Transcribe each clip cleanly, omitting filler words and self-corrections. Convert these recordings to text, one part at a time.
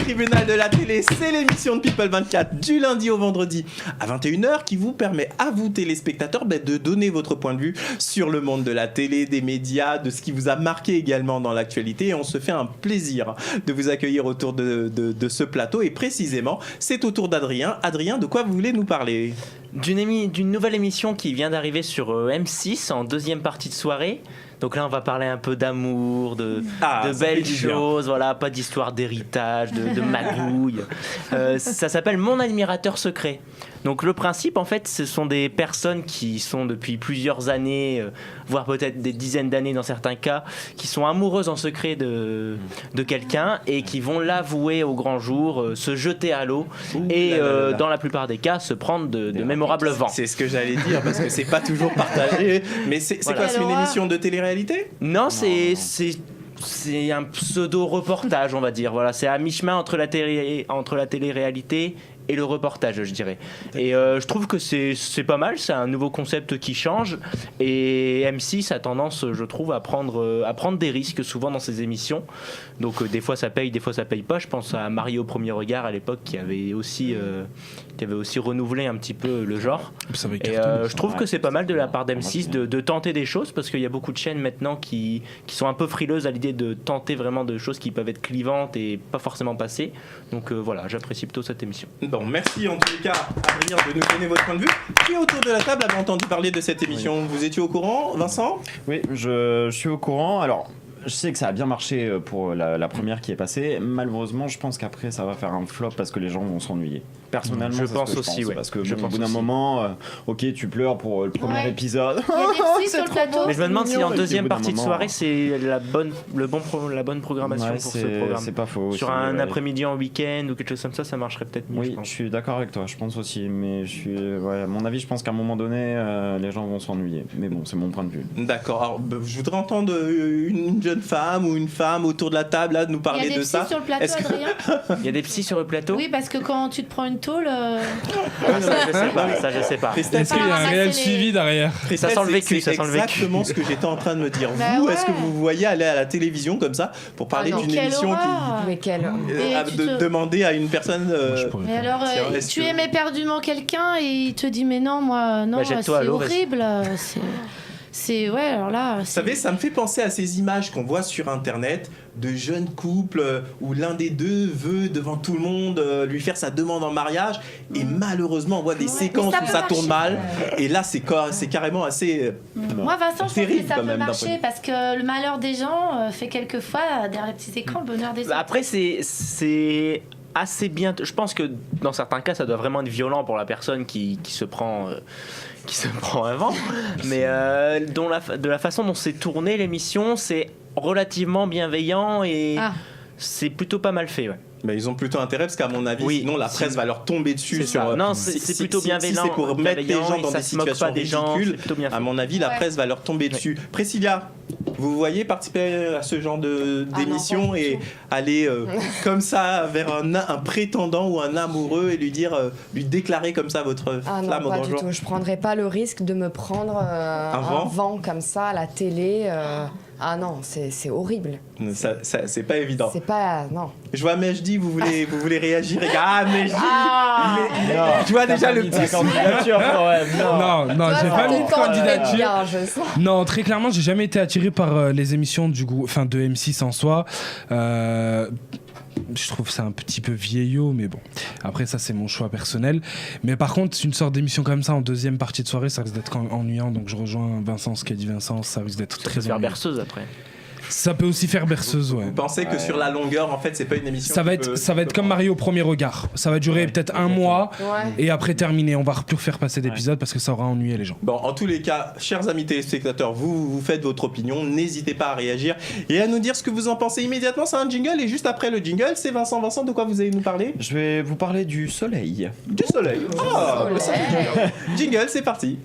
tribunal de la télé, c'est l'émission de People 24 du lundi au vendredi à 21h qui vous permet à vous téléspectateurs de donner votre point de vue sur le monde de la télé, des médias, de ce qui vous a marqué également dans l'actualité. Et on se fait un plaisir de vous accueillir autour de ce plateau. Et précisément, c'est au tour d'Adrien. Adrien, de quoi vous voulez nous parler ? D'une nouvelle émission qui vient d'arriver sur M6 en deuxième partie de soirée. Donc là, on va parler un peu d'amour, de belles choses, voilà, pas d'histoire d'héritage, de magouille. Ça s'appelle Mon admirateur secret. Donc le principe, en fait, ce sont des personnes qui sont depuis plusieurs années, voire peut-être des dizaines d'années dans certains cas, qui sont amoureuses en secret de quelqu'un et qui vont l'avouer au grand jour, se jeter à l'eau dans la plupart des cas, se prendre de mémorables vents. C'est ce que j'allais dire, parce que c'est pas toujours partagé. Mais c'est quoi, c'est une émission de télé-réalité ? Non, c'est un pseudo-reportage, on va dire. Voilà, c'est à mi-chemin entre la télé-réalité et le reportage, je dirais. Et je trouve que c'est pas mal, c'est un nouveau concept qui change. Et M6 a tendance, je trouve, à prendre des risques souvent dans ses émissions. Donc des fois ça paye, des fois ça paye pas. Je pense à Marie au premier regard à l'époque qui avait aussi renouvelé un petit peu le genre. Et je trouve que c'est pas mal de la part d'M6 de tenter des choses, parce qu'il y a beaucoup de chaînes maintenant qui sont un peu frileuses à l'idée de tenter vraiment de choses qui peuvent être clivantes et pas forcément passer. Donc voilà, j'apprécie plutôt cette émission. Bon, merci en tous les cas, Adrien, de nous donner votre point de vue. Qui autour de la table avait entendu parler de cette émission ? Vous étiez au courant, Vincent ? Oui, je suis au courant. Alors, je sais que ça a bien marché pour la première qui est passée. Malheureusement, je pense qu'après, ça va faire un flop parce que les gens vont s'ennuyer. Personnellement, je pense aussi, ouais. Parce que au bout d'un moment, ok, tu pleures pour le premier épisode. C'est trop beau. Mais je me demande si en deuxième partie de soirée, c'est la bonne programmation pour ce programme. C'est pas faux. Sur un après-midi en week-end ou quelque chose comme ça, ça marcherait peut-être mieux. Oui, je suis d'accord avec toi, je pense aussi. Mais à mon avis, je pense qu'à un moment donné, les gens vont s'ennuyer. Mais bon, c'est mon point de vue. D'accord. Alors, je voudrais entendre une jeune femme ou une femme autour de la table là, nous parler de ça. Il y a des psys sur le plateau, Adrien ? Il y a des psys sur le plateau ? Oui, parce que quand tu te prends une tôle... Ça, je sais pas. Est-ce qu'il y a un réel suivi derrière ? Ça sent le vécu, c'est exactement ce que j'étais en train de me dire. Vous, est-ce que vous voyez aller à la télévision comme ça pour parler d'une émission Mais quelle demander à une personne Mais alors, tu aimais éperdument quelqu'un et il te dit mais non, moi, non, c'est horrible. Alors là... Vous savez, ça me fait penser à ces images qu'on voit sur Internet de jeunes couples où l'un des deux veut devant tout le monde lui faire sa demande en mariage et malheureusement on voit des séquences où ça tourne mal et là c'est carrément assez moi Vincent, je pense que ça peut marcher même, parce que le malheur des gens fait quelquefois derrière les petits écrans le bonheur des autres. Après c'est assez bien, je pense que dans certains cas ça doit vraiment être violent pour la personne qui se prend un vent, mais de la façon dont c'est tourné l'émission, c'est relativement bienveillant et c'est plutôt pas mal fait, ouais. Bah, ils ont plutôt intérêt parce qu'à mon avis, sinon la presse va leur tomber dessus. Non, c'est plutôt bienveillant. Si c'est pour mettre les gens dans des situations ridicules, à mon avis, la presse va leur tomber dessus. Priscilla, vous voyez participer à ce genre d'émission et aller comme ça vers un prétendant ou un amoureux et lui déclarer comme ça votre flamme au pas grand du jour. tout. Je prendrais pas le risque de me prendre un vent comme ça à la télé. Ah non, c'est horrible. Ça, c'est pas évident. C'est pas... Non. Je vois Mejdi, vous voulez réagir. Mejdi tu vois déjà le petit candidature quand même. Non, j'ai pas mis de candidature. Bien, je sens. Non, très clairement, j'ai jamais été attiré par les émissions de M6 en soi. Je trouve ça un petit peu vieillot, mais bon. Après, ça, c'est mon choix personnel. Mais par contre, une sorte d'émission comme ça en deuxième partie de soirée, ça risque d'être ennuyant. Donc, je rejoins Vincent, ce qu'a dit Vincent. Ça risque d'être très ennuyant. Ça peut faire berceuse après. Ça peut aussi faire berceuse, ouais. Vous pensez que sur la longueur, en fait, c'est pas une émission ça va être comme Marie au premier regard. Ça va durer peut-être un mois et après terminer. On va plus refaire passer d'épisodes parce que ça aura ennuyé les gens. Bon, en tous les cas, chers amis téléspectateurs, vous faites votre opinion. N'hésitez pas à réagir et à nous dire ce que vous en pensez immédiatement. C'est un jingle et juste après le jingle, c'est Vincent. Vincent, de quoi vous allez nous parler ? Je vais vous parler du soleil. Du soleil. Le soleil. Jingle, c'est parti.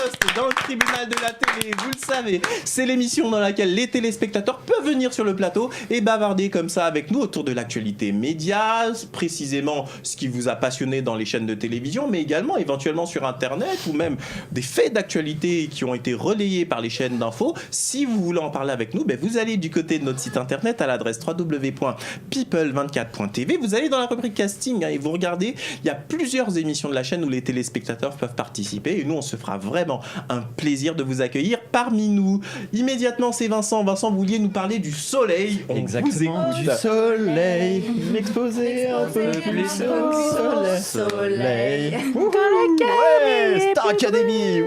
poste dans le tribunal de la télé, vous le savez, c'est l'émission dans laquelle les téléspectateurs peuvent venir sur le plateau et bavarder comme ça avec nous autour de l'actualité média, précisément ce qui vous a passionné dans les chaînes de télévision, mais également éventuellement sur Internet ou même des faits d'actualité qui ont été relayés par les chaînes d'infos. Si vous voulez en parler avec nous, vous allez du côté de notre site internet à l'adresse www.people24.tv. Vous allez dans la rubrique casting et vous regardez, il y a plusieurs émissions de la chaîne où les téléspectateurs peuvent participer et nous on se fera vraiment un plaisir de vous accueillir parmi nous. Immédiatement c'est Vincent. Vincent, vous vouliez nous parler du soleil. Exactement, du soleil, m'exposer un peu plus au soleil. Ouais, Star Academy.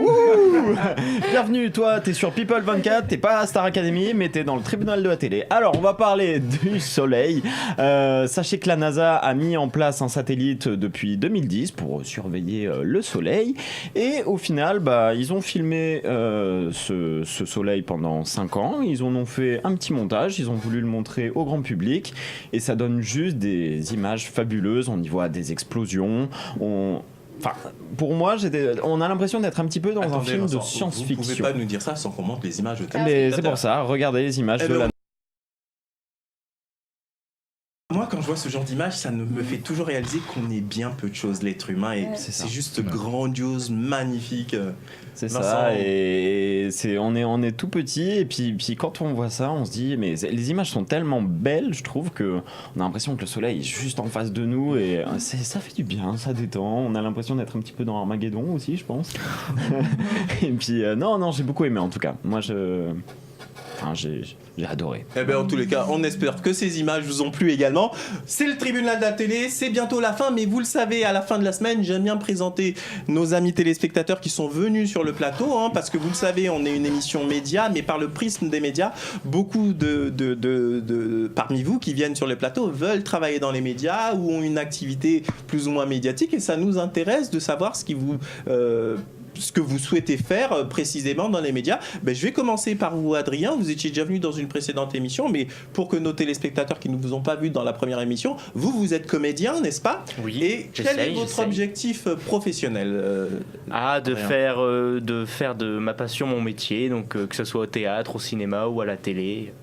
Bienvenue, toi t'es sur People 24, t'es pas à Star Academy mais t'es dans le tribunal de la télé. Alors on va parler du soleil. Sachez que la NASA a mis en place un satellite depuis 2010 pour surveiller le soleil et au final ils ont filmé ce soleil pendant 5 ans, ils en ont fait un petit montage, ils ont voulu le montrer au grand public et ça donne juste des images fabuleuses, on y voit des explosions, pour moi, on a l'impression d'être un petit peu dans un film de science-fiction. Vous pouvez pas nous dire ça sans qu'on montre les images de mais c'est pour ça, regardez les images de la... Moi, quand je vois ce genre d'image, ça me fait toujours réaliser qu'on est bien peu de choses, l'être humain, et c'est juste grandiose, magnifique. C'est Vincent. ça, et on est tout petit, et puis quand on voit ça, on se dit, mais les images sont tellement belles, je trouve, qu'on a l'impression que le soleil est juste en face de nous, et ça fait du bien, ça détend, on a l'impression d'être un petit peu dans Armageddon aussi, je pense. Et puis, non, j'ai beaucoup aimé en tout cas. Moi, j'ai adoré. En tous les cas, on espère que ces images vous ont plu également. C'est le tribunal de la télé, c'est bientôt la fin, mais vous le savez, à la fin de la semaine, j'aime bien présenter nos amis téléspectateurs qui sont venus sur le plateau, parce que vous le savez, on est une émission média, mais par le prisme des médias, beaucoup de parmi vous qui viennent sur le plateau veulent travailler dans les médias ou ont une activité plus ou moins médiatique, et ça nous intéresse de savoir ce que vous souhaitez faire précisément dans les médias. Je vais commencer par vous, Adrien. Vous étiez déjà venu dans une précédente émission, mais pour que nos téléspectateurs qui ne vous ont pas vu dans la première émission, vous êtes comédien, n'est-ce pas? Oui. Et quel est votre objectif professionnel? De faire de ma passion mon métier, donc que ce soit au théâtre, au cinéma ou à la télé.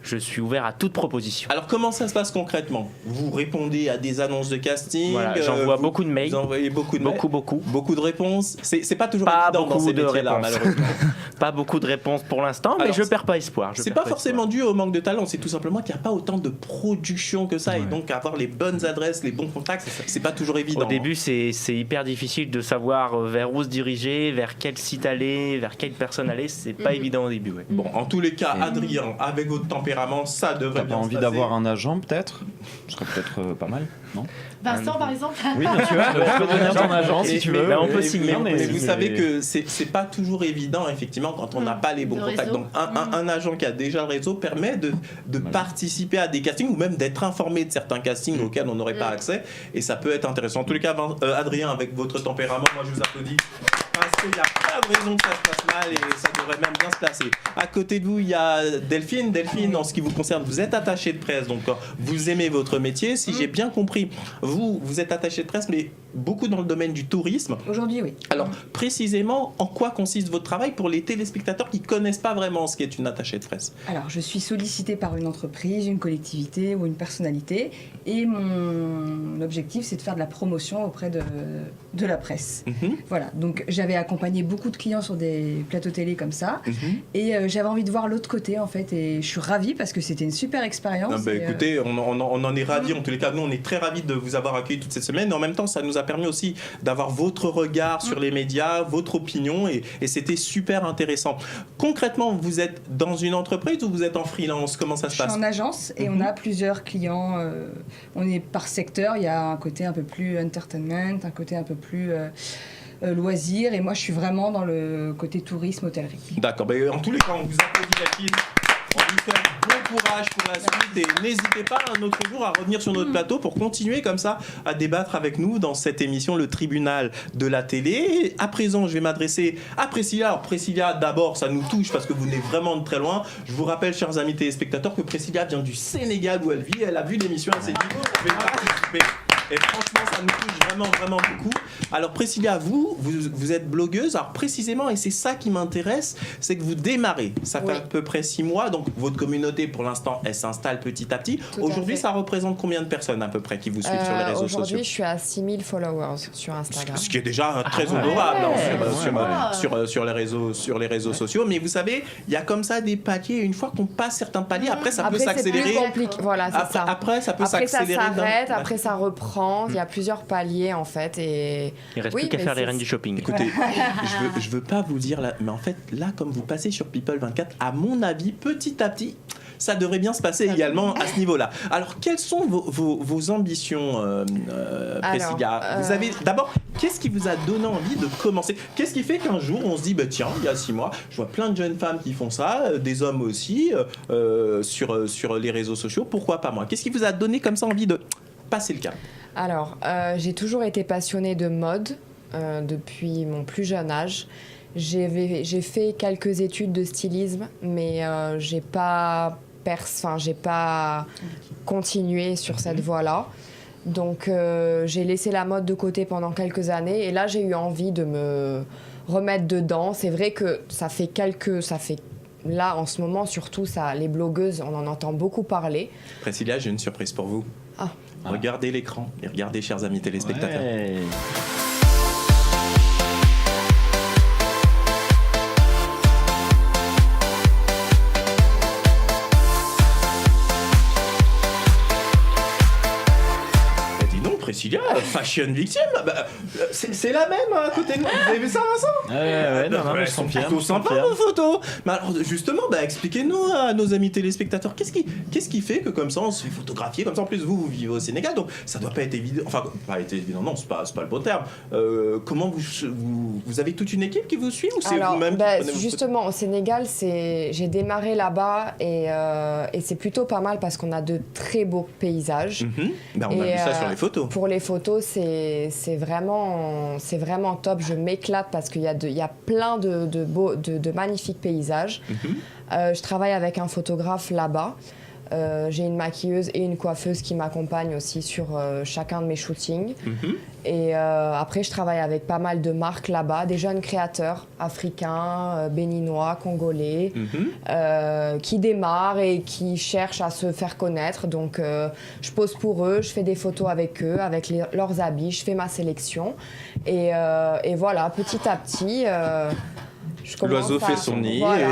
Je suis ouvert à toute proposition. Alors comment ça se passe concrètement? Vous répondez à des annonces de casting? Voilà, j'envoie beaucoup de mails. Vous envoyez beaucoup de mails? Beaucoup de réponses? C'est pas toujours pas évident dans ces métiers-là, malheureusement. Pas beaucoup de réponses pour l'instant, mais je perds pas espoir. C'est pas forcément dû au manque de talent, c'est tout simplement qu'il n'y a pas autant de production que ça, et donc avoir les bonnes adresses, les bons contacts, c'est pas toujours évident. Au début, c'est hyper difficile de savoir vers où se diriger, vers quel site aller, vers quelle personne aller. C'est pas évident au début. Ouais. Bon, en tous les cas, Adrien, avec votre tempérament, ça devrait bien se passer. T'as envie d'avoir un agent peut-être? Ce serait peut-être pas mal, non? Vincent, par exemple. Oui, tu vois, je peux devenir ton agent si tu veux. On peut signer. Mais vous savez que c'est pas toujours évident, effectivement, quand on n'a pas les bons contacts. Donc, un agent qui a déjà le réseau permet de participer à des castings ou même d'être informé de certains castings auxquels on n'aurait pas accès. Et ça peut être intéressant. En tous les cas, Adrien, avec votre tempérament, moi je vous applaudis. Parce qu'il n'y a pas de raison que ça se passe mal et ça devrait même bien se passer. À côté de vous, il y a Delphine. Delphine, en ce qui vous concerne, vous êtes attachée de presse, donc vous aimez votre métier. Si j'ai bien compris, vous êtes attachée de presse, mais beaucoup dans le domaine du tourisme. Aujourd'hui, oui. Alors, précisément, en quoi consiste votre travail pour les téléspectateurs qui ne connaissent pas vraiment ce qu'est une attachée de presse? Alors, je suis sollicitée par une entreprise, une collectivité ou une personnalité, et mon objectif, c'est de faire de la promotion auprès de la presse. Voilà, donc j'avais accompagné beaucoup de clients sur des plateaux télé comme ça, et j'avais envie de voir l'autre côté, en fait, et je suis ravie parce que c'était une super expérience. Écoutez, on en est ravis, en tous les cas, nous on est très ravis de vous avoir accueilli toute cette semaine, et en même temps, ça nous a permis aussi d'avoir votre regard sur les médias, votre opinion, et c'était super intéressant. Concrètement, vous êtes dans une entreprise ou vous êtes en freelance? Comment ça se passe? Je suis en agence et on a plusieurs clients. On est par secteur. Il y a un côté un peu plus entertainment, un côté un peu plus loisir, et moi je suis vraiment dans le côté tourisme, hôtellerie. D'accord. En tous les cas, on vous applaudit, Delphine. On vous fait bon courage pour la suite et n'hésitez pas un autre jour à revenir sur notre plateau pour continuer comme ça à débattre avec nous dans cette émission Le Tribunal de la télé. Et à présent, je vais m'adresser à Priscilla. Alors Priscilla, d'abord, ça nous touche parce que vous venez vraiment de très loin. Je vous rappelle, chers amis téléspectateurs, que Priscilla vient du Sénégal où elle vit. Elle a vu l'émission, elle s'est dit, je vais participer. Et franchement, ça nous touche vraiment, vraiment beaucoup. Alors, Priscilla, vous êtes blogueuse. Alors, précisément, et c'est ça qui m'intéresse, c'est que vous démarrez. Ça fait à peu près 6 mois. Donc, votre communauté, pour l'instant, elle s'installe petit à petit. Aujourd'hui, ça représente combien de personnes à peu près qui vous suivent sur les réseaux sociaux? Aujourd'hui, je suis à 6000 followers sur Instagram. Ce qui est déjà très honorable sur les réseaux sociaux. Mais vous savez, il y a comme ça des paliers. Une fois qu'on passe certains paliers, après, ça peut s'accélérer. C'est plus compliqué. Voilà, c'est ça. Après, ça peut s'accélérer. Ça s'arrête, après ça reprend. Il y a plusieurs paliers en fait. Et il reste plus qu'à faire les reines du shopping. Écoutez, je veux pas vous dire là, mais en fait là, comme vous passez sur People 24, à mon avis, petit à petit, ça devrait bien se passer également à ce niveau-là. Alors, quelles sont vos ambitions, Priscilla? Vous avez d'abord, qu'est-ce qui vous a donné envie de commencer? Qu'est-ce qui fait qu'un jour on se dit, bah tiens, il y a 6 mois, je vois plein de jeunes femmes qui font ça, des hommes aussi, sur les réseaux sociaux. Pourquoi pas moi? Qu'est-ce qui vous a donné comme ça envie de passer le cap? Alors, j'ai toujours été passionnée de mode depuis mon plus jeune âge. J'ai fait quelques études de stylisme, mais j'ai pas continué sur cette voie-là. Donc, j'ai laissé la mode de côté pendant quelques années. Et là, j'ai eu envie de me remettre dedans. C'est vrai que là, en ce moment, surtout, les blogueuses, on en entend beaucoup parler. Priscilla, j'ai une surprise pour vous. Regardez l'écran et regardez, chers amis téléspectateurs. Ouais. Priscilla, fashion victime, c'est la même à côté de moi. Vous avez vu ça, Vincent? Ouais, non, elles sont plutôt sympas vos photos. Mais alors justement, expliquez-nous à nos amis téléspectateurs, qu'est-ce qui fait que comme ça on se fait photographier, comme ça en plus vous vivez au Sénégal, donc ça doit pas être évident, enfin pas être évident, non, c'est pas le bon terme. Comment vous avez toute une équipe qui vous suit ou c'est vous-même justement au Sénégal, j'ai démarré là-bas et c'est plutôt pas mal parce qu'on a de très beaux paysages. On a vu ça sur les photos. Pour les photos, c'est vraiment top. Je m'éclate parce qu'il y a plein de magnifiques paysages. Je travaille avec un photographe là-bas. J'ai une maquilleuse et une coiffeuse qui m'accompagnent aussi sur chacun de mes shootings. Et après, je travaille avec pas mal de marques là-bas, des jeunes créateurs africains, béninois, congolais, qui démarrent et qui cherchent à se faire connaître. Donc, je pose pour eux, je fais des photos avec eux, avec leurs habits, je fais ma sélection. Et voilà, petit à petit... L'oiseau fait son nid. Voilà,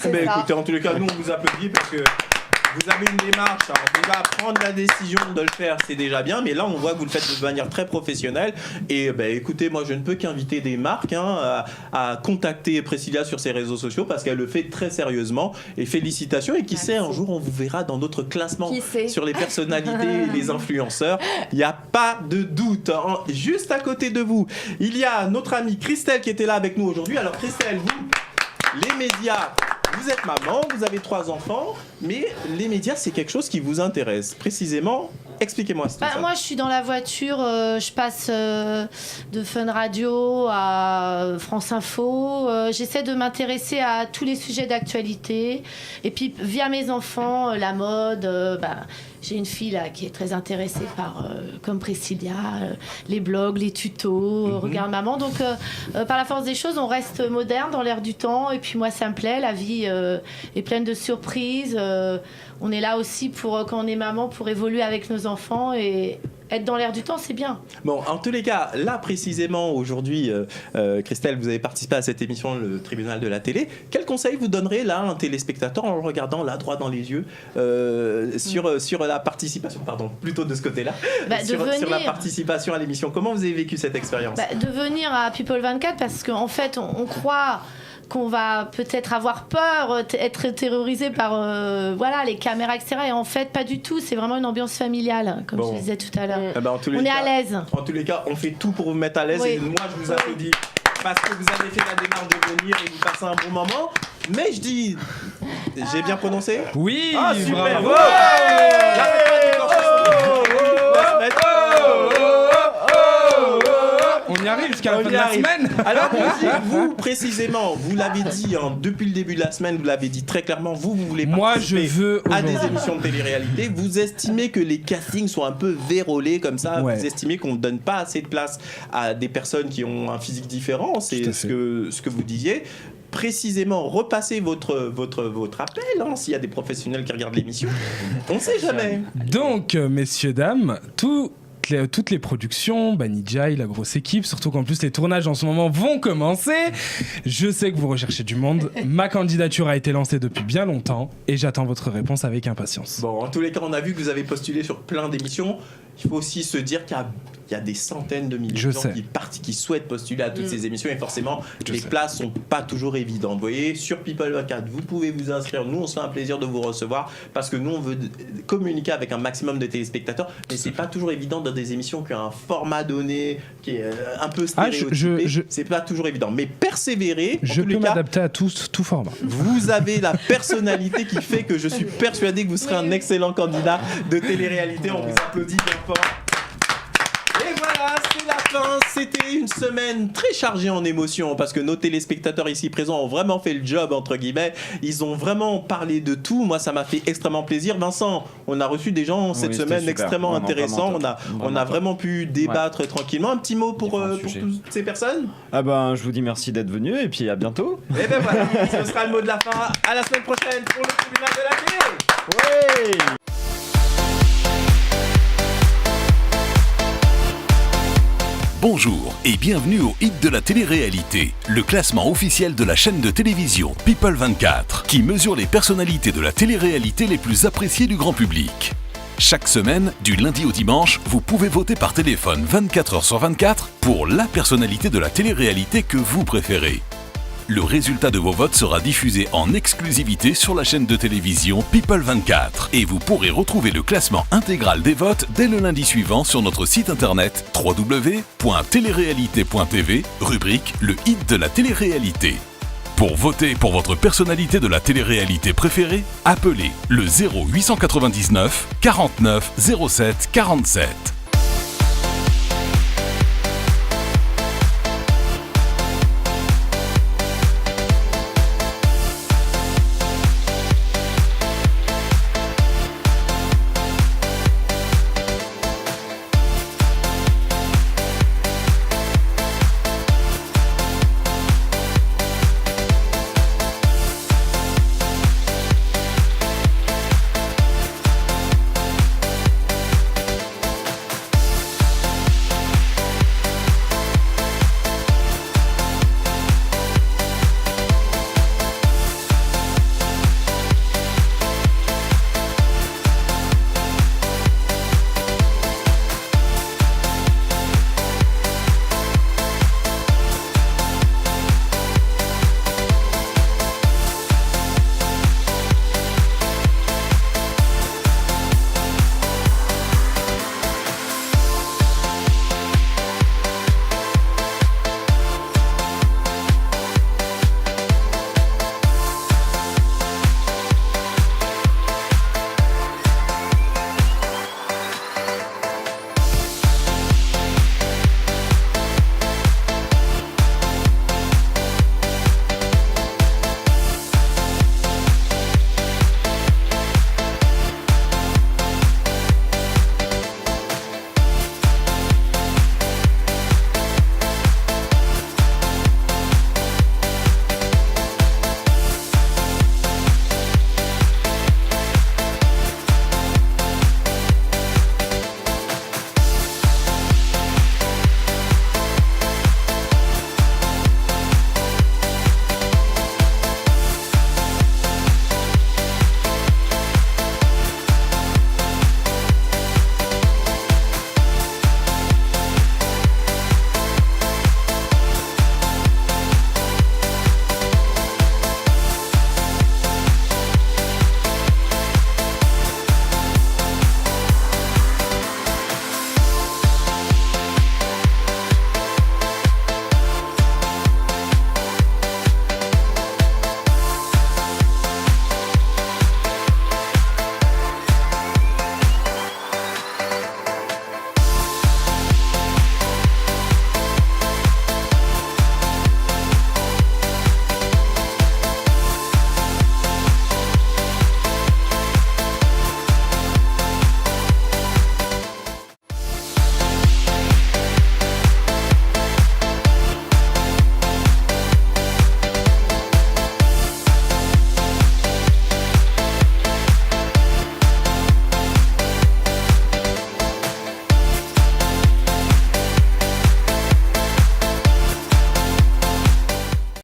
écoutez, en tous les cas, nous, on vous applaudit parce que vous avez une démarche. Alors, déjà, prendre la décision de le faire, c'est déjà bien, mais là, on voit que vous le faites de manière très professionnelle. Et écoutez, moi, je ne peux qu'inviter des marques à contacter Priscilla sur ses réseaux sociaux parce qu'elle le fait très sérieusement. Et félicitations. Et qui sait, un jour, on vous verra dans notre classement sur les personnalités et les influenceurs. Il n'y a pas de doute. Juste à côté de vous, il y a notre amie Christelle qui était là avec nous aujourd'hui. Alors, Christelle, vous, les médias... Vous êtes maman, vous avez 3 enfants, mais les médias, c'est quelque chose qui vous intéresse. Précisément, expliquez-moi ça. Moi, je suis dans la voiture, je passe de Fun Radio à France Info. J'essaie de m'intéresser à tous les sujets d'actualité. Et puis, via mes enfants, la mode... J'ai une fille là qui est très intéressée par, comme Priscilla, les blogs, les tutos, Regarde Maman. Donc, par la force des choses, on reste moderne dans l'air du temps. Et puis moi, ça me plaît. La vie est pleine de surprises. On est là aussi pour, quand on est maman, pour évoluer avec nos enfants et être dans l'air du temps, c'est bien. Bon, en tous les cas, là précisément aujourd'hui, Christelle, vous avez participé à cette émission, le tribunal de la télé. Quel conseil vous donnerez là à un téléspectateur en le regardant là droit dans les yeux sur la participation, pardon, plutôt de ce côté-là, sur la participation à l'émission. Comment vous avez vécu cette expérience? De venir à People 24 parce qu'en fait, on croit qu'on va peut-être avoir peur, être terrorisé par les caméras, etc. Et en fait, pas du tout. C'est vraiment une ambiance familiale, comme je disais tout à l'heure. On est à l'aise. En tous les cas, on fait tout pour vous mettre à l'aise. Et moi, je vous applaudis parce que vous avez fait la démarche de venir et vous passez un bon moment. Mais je dis... J'ai bien prononcé? Oui, super. bravo. On y arrive, jusqu'à la On fin y de la arrive. semaine. Alors, vous, précisément, vous l'avez dit depuis le début de la semaine, vous l'avez dit très clairement, vous voulez Moi, participer je veux à des aujourd'hui. émissions de télé-réalité. Vous estimez que les castings sont un peu vérolés comme ça. Ouais. Vous estimez qu'on ne donne pas assez de place à des personnes qui ont un physique différent. C'est Tout à ce fait. que vous disiez. Précisément, repassez votre appel, hein, s'il y a des professionnels qui regardent l'émission. On ne sait jamais. Donc, messieurs, dames, toutes les productions, Banijay, la grosse équipe, surtout qu'en plus les tournages en ce moment vont commencer. Je sais que vous recherchez du monde. Ma candidature a été lancée depuis bien longtemps et j'attends votre réponse avec impatience. Bon, en tous les cas, on a vu que vous avez postulé sur plein d'émissions. Il faut aussi se dire qu'il y a des centaines de milliers de gens qui souhaitent postuler à toutes ces émissions et forcément, les places sont pas toujours évidentes. Vous voyez, sur People 24, vous pouvez vous inscrire. Nous, on se fait un plaisir de vous recevoir parce que nous, on veut communiquer avec un maximum de téléspectateurs. Mais c'est pas toujours évident dans des émissions qui ont un format donné, qui est un peu stéréotypé. C'est pas toujours évident. Mais persévérer. Je peux m'adapter à tout format. Vous avez la personnalité qui fait que je suis persuadé que vous serez un excellent candidat de télé-réalité. On vous applaudit bien fort. Et voilà, c'est la fin. C'était une semaine très chargée en émotions parce que nos téléspectateurs ici présents ont vraiment fait le job, entre guillemets. Ils ont vraiment parlé de tout. Moi, ça m'a fait extrêmement plaisir. Vincent, on a reçu des gens cette semaine extrêmement intéressants. On a vraiment pu débattre tranquillement. Un petit mot pour toutes ces personnes? Ah ben, je vous dis merci d'être venu et puis à bientôt. Et ben voilà, ce sera le mot de la fin. À la semaine prochaine pour le tribunal de la télé. Ouais. Bonjour et bienvenue au Hit de la télé-réalité, le classement officiel de la chaîne de télévision People 24, qui mesure les personnalités de la télé-réalité les plus appréciées du grand public. Chaque semaine, du lundi au dimanche, vous pouvez voter par téléphone 24h sur 24 pour la personnalité de la télé-réalité que vous préférez. Le résultat de vos votes sera diffusé en exclusivité sur la chaîne de télévision People 24 et vous pourrez retrouver le classement intégral des votes dès le lundi suivant sur notre site internet www.telerealité.tv, rubrique Le Hit de la télé-réalité. Pour voter pour votre personnalité de la télé-réalité préférée, appelez le 0899 49 07 47.